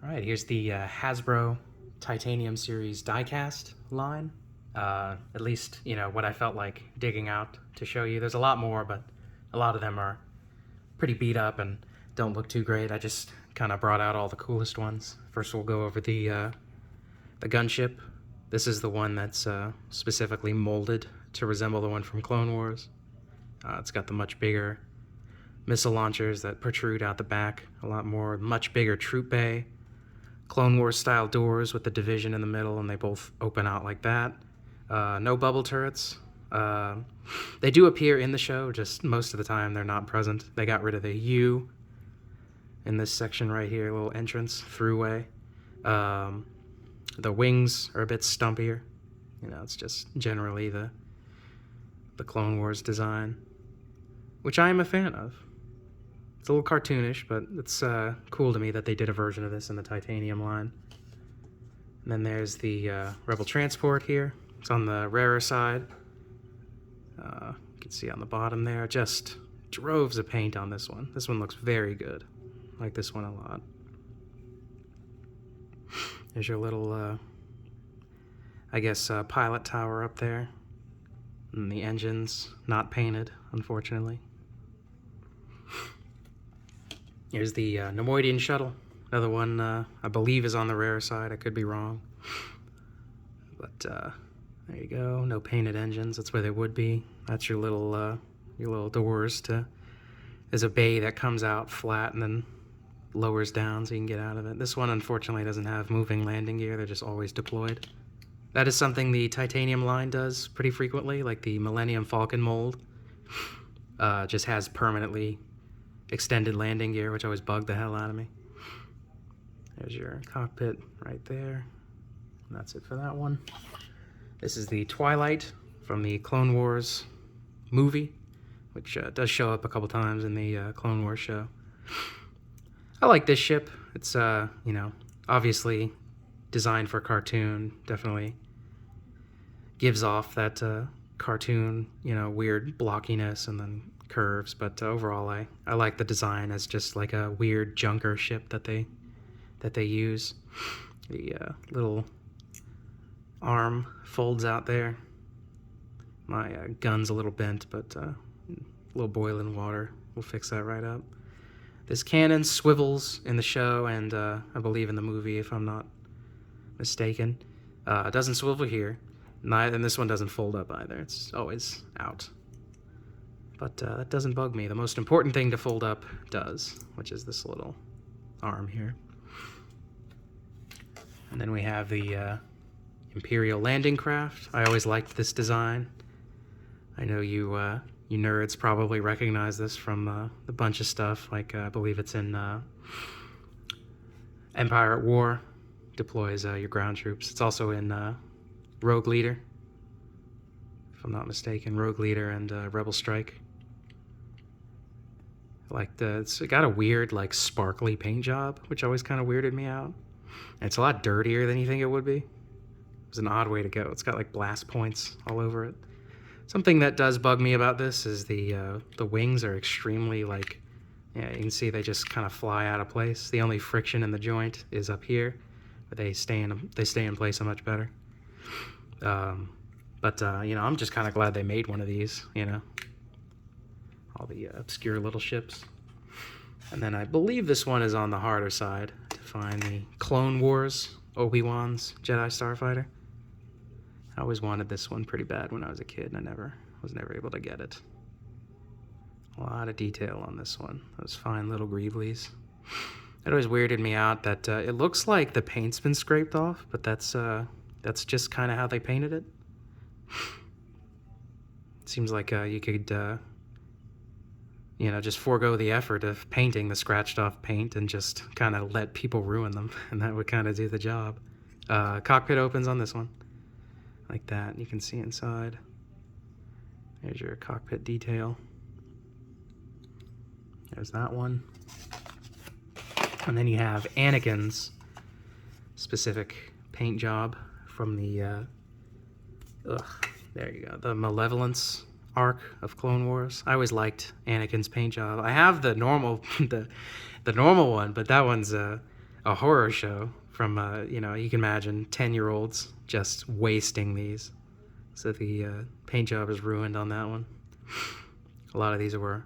Alright, here's the Hasbro Titanium Series diecast line. At least, what I felt like digging out to show you. There's a lot more, but a lot of them are pretty beat up and don't look too great. I just kind of brought out all the coolest ones. First we'll go over the Gunship. This is the one that's specifically molded to resemble the one from Clone Wars. It's got the much bigger missile launchers that protrude out the back, a lot more, much bigger troop bay, Clone Wars style doors with the division in the middle, and they both open out like that. No bubble turrets. They do appear in the show, just most of the time they're not present. They got rid of the U in this section right here, little entrance, throughway. The wings are a bit stumpier. It's just generally the Clone Wars design, which I am a fan of. It's a little cartoonish, but it's cool to me that they did a version of this in the Titanium line. And then there's the Rebel Transport here. It's on the rarer side. You can see on the bottom there, just droves of paint on this one. This one looks very good. I like this one a lot. There's your little, pilot tower up there. And the engine's not painted, unfortunately. Here's the Nemoidean Shuttle. Another one I believe is on the rare side. I could be wrong. But there you go. No painted engines. That's where they would be. That's your little doors to... There's a bay that comes out flat and then lowers down so you can get out of it. This one, unfortunately, doesn't have moving landing gear. They're just always deployed. That is something the Titanium line does pretty frequently, like the Millennium Falcon mold. Just has permanently extended landing gear, which always bugged the hell out of me. There's your cockpit right there. And that's it for that one. This is the Twilight from the Clone Wars movie, which does show up a couple times in the Clone Wars show. I like this ship. It's, obviously designed for cartoon. Definitely gives off that cartoon, weird blockiness and then curves, but overall I like the design as just like a weird junker ship that they use. The little arm folds out there. My gun's a little bent, but a little boiling water will fix that right up. This cannon swivels in the show and I believe in the movie, if I'm not mistaken. It doesn't swivel here, and this one doesn't fold up either. It's always out. But that doesn't bug me. The most important thing to fold up does, which is this little arm here. And then we have the Imperial landing craft. I always liked this design. I know you nerds probably recognize this from a bunch of stuff, like I believe it's in Empire at War. Deploys your ground troops. It's also in Rogue Leader, if I'm not mistaken. Rogue Leader and Rebel Strike. It's got a weird, sparkly paint job, which always kind of weirded me out. And it's a lot dirtier than you think it would be. It was an odd way to go. It's got blast points all over it. Something that does bug me about this is the wings are extremely you can see they just kind of fly out of place. The only friction in the joint is up here, but they stay in place so much better. I'm just kind of glad they made one of these. All the obscure little ships. And then I believe this one is on the harder side to find the Clone Wars Obi-Wan's Jedi Starfighter. I always wanted this one pretty bad when I was a kid, and I was never able to get it. A lot of detail on this one. Those fine little greeblies. It always weirded me out that it looks like the paint's been scraped off, but that's just kind of how they painted it. It seems like you could just forego the effort of painting the scratched off paint and just kind of let people ruin them, and that would kind of do the job. Cockpit opens on this one, like that. You can see inside. There's your cockpit detail. There's that one. And then you have Anakin's specific paint job from the, there you go, the Malevolence arc of Clone Wars. I always liked Anakin's paint job. I have the normal, the normal one, but that one's a horror show from, you know, you can imagine 10-year-olds just wasting these. So the paint job is ruined on that one. A lot of these were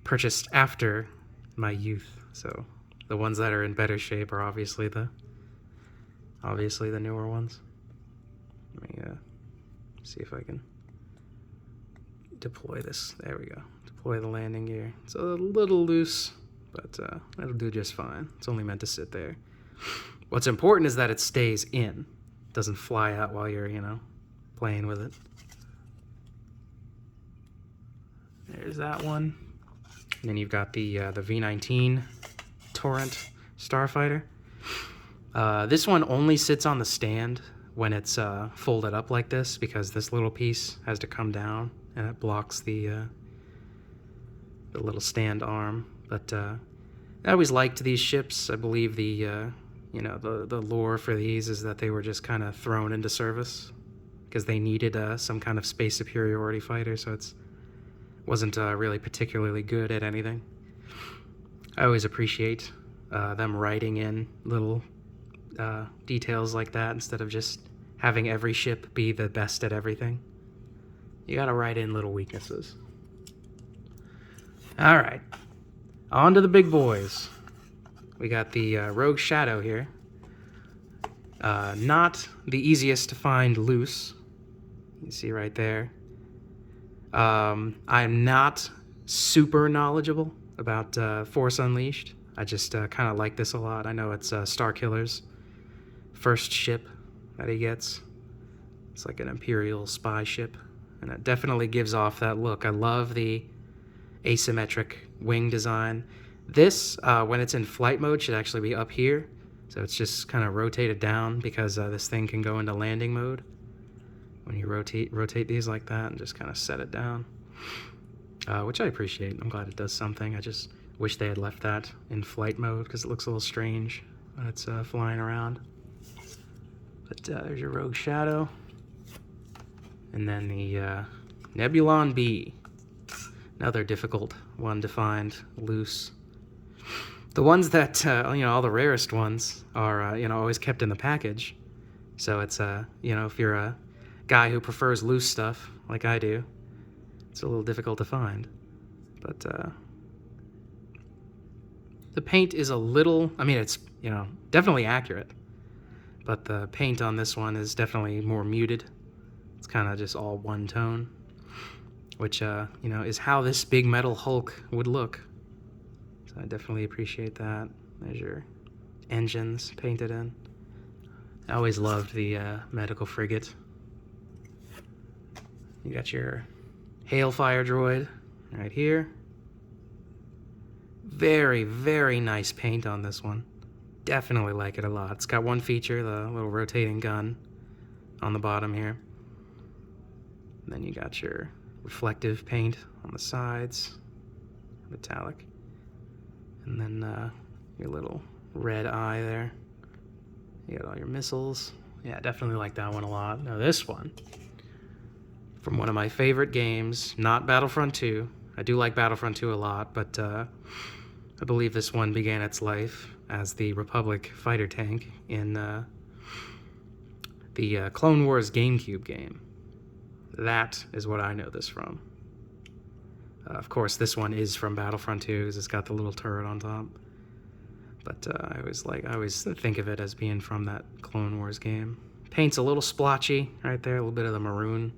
purchased after my youth, so the ones that are in better shape are obviously the newer ones. Let me see if I can deploy this. There we go. Deploy the landing gear. It's a little loose, but that'll do just fine. It's only meant to sit there. What's important is that it stays in. It doesn't fly out while you're, you know, playing with it. There's that one. And then you've got the V19 Torrent Starfighter. This one only sits on the stand when it's folded up like this, because this little piece has to come down and it blocks the little stand arm. But I always liked these ships. I believe the you know, the lore for these is that they were just kind of thrown into service because they needed some kind of space superiority fighter, so it wasn't really particularly good at anything. I always appreciate them writing in little details like that instead of just having every ship be the best at everything. You gotta write in little weaknesses. Alright, on to the big boys. We got the Rogue Shadow here. Not the easiest to find loose. You see right there. I'm not super knowledgeable about Force Unleashed. I just kind of like this a lot. I know it's Starkiller's first ship that he gets. It's like an Imperial spy ship, and it definitely gives off that look. I love the asymmetric wing design. This, when it's in flight mode, should actually be up here. So it's just kind of rotated down because this thing can go into landing mode when you rotate these like that and just kind of set it down, which I appreciate. I'm glad it does something. I just wish they had left that in flight mode because it looks a little strange when it's flying around. But there's your Rogue Shadow. And then the Nebulon B. Another difficult one to find loose. The ones that, you know, all the rarest ones are, you know, always kept in the package. So it's, you know, if you're a guy who prefers loose stuff, like I do, it's a little difficult to find. But the paint is a little, I mean, it's, you know, definitely accurate. But the paint on this one is definitely more muted. It's kind of just all one tone, which, you know, is how this big metal Hulk would look. So I definitely appreciate that. There's your engines painted in. I always loved the medical frigate. You got your Hailfire Droid right here. Very, very nice paint on this one. Definitely like it a lot. It's got one feature, the little rotating gun on the bottom here. And then you got your reflective paint on the sides, metallic. And then your little red eye there. You got all your missiles. Yeah, definitely like that one a lot. Now this one, from one of my favorite games, not Battlefront 2. I do like Battlefront 2 a lot, but I believe this one began its life as the Republic fighter tank in the Clone Wars GameCube game. That is what I know this from. Of course, this one is from Battlefront 2 because it's got the little turret on top. But I always think of it as being from that Clone Wars game. Paint's a little splotchy right there, a little bit of the maroon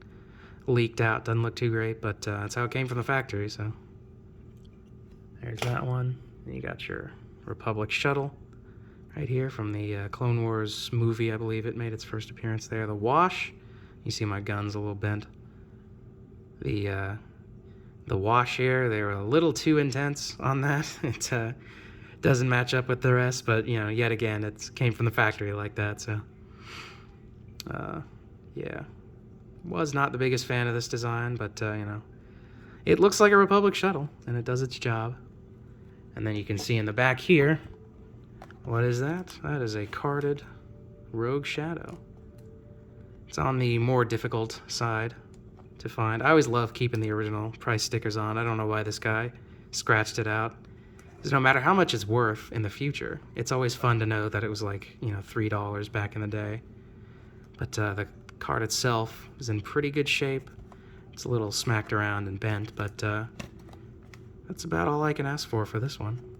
leaked out. Doesn't look too great, but that's how it came from the factory, so. There's that one. And you got your Republic Shuttle right here from the Clone Wars movie. I believe it made its first appearance there. The wash. You see my gun's a little bent. The wash here, they were a little too intense on that. It doesn't match up with the rest, but, you know, yet again, it came from the factory like that, so. Yeah. Was not the biggest fan of this design, but, you know, it looks like a Republic shuttle, and it does its job. And then you can see in the back here, what is that? That is a carded Rogue Shadow. It's on the more difficult side to find. I always love keeping the original price stickers on. I don't know why this guy scratched it out. Because no matter how much it's worth in the future, it's always fun to know that it was like, you know, $3 back in the day. But the card itself is in pretty good shape. It's a little smacked around and bent, but that's about all I can ask for this one.